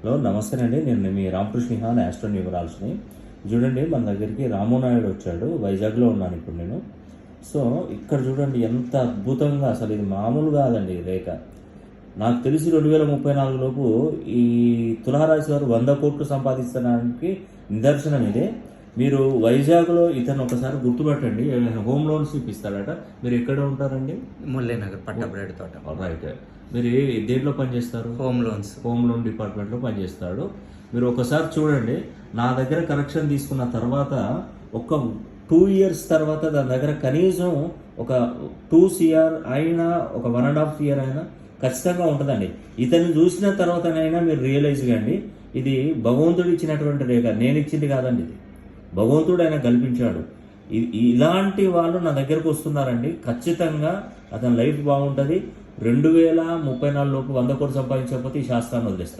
Hello నమస్తే అండి. నేను మీ రామకృష్ణ హాన్ ఆస్ట్రో న్యూమరాలజీని. చూడండి, మన దగ్గరికి రామునాయుడు వచ్చాడు. వైజాగ్లో ఉన్నాను ఇప్పుడు నేను. సో ఇక్కడ చూడండి ఎంత అద్భుతంగా, అసలు ఇది మామూలు కాదండి ఈ రేఖ. నాకు తెలిసి 2034 లోపు ఈ తులారాశి వారు 100 కోట్లు సంపాదించడానికి నిదర్శనం ఇదే. మీరు వైజాగ్లో ఇతను ఒకసారి గుర్తుపెట్టండి. Home loans ఇప్పిస్తాడట. మీరు ఎక్కడ ఉంటారండి? ముల్లేనగర్ పట్టబ్రేడ్ తోట. రైట్. మీరు దేంట్లో పనిచేస్తారు? Home loans. హోమ్ లోన్ డిపార్ట్మెంట్లో పనిచేస్తాడు. మీరు ఒకసారి చూడండి, నా దగ్గర కరెక్షన్ తీసుకున్న తర్వాత ఒక 2 years తర్వాత దాని దగ్గర కనీసం ఒక 2 CR అయినా, ఒక 1.5 year అయినా ఖచ్చితంగా ఉంటుందండి. ఇతన్ని చూసిన తర్వాతనైనా మీరు రియలైజ్ కండి, ఇది భగవంతుడు ఇచ్చినటువంటి రేఖ, నేను ఇచ్చింది కాదండి. ఇది భగవంతుడు ఆయన కల్పించాడు. ఇలాంటి వాళ్ళు నా దగ్గరకు వస్తున్నారండి. ఖచ్చితంగా అతని లైఫ్ బాగుంటుంది. 2034 లోపు 100 కోట్లు సంపాదించకపోతే ఈ శాస్త్రాన్ని వదిలేస్తారు.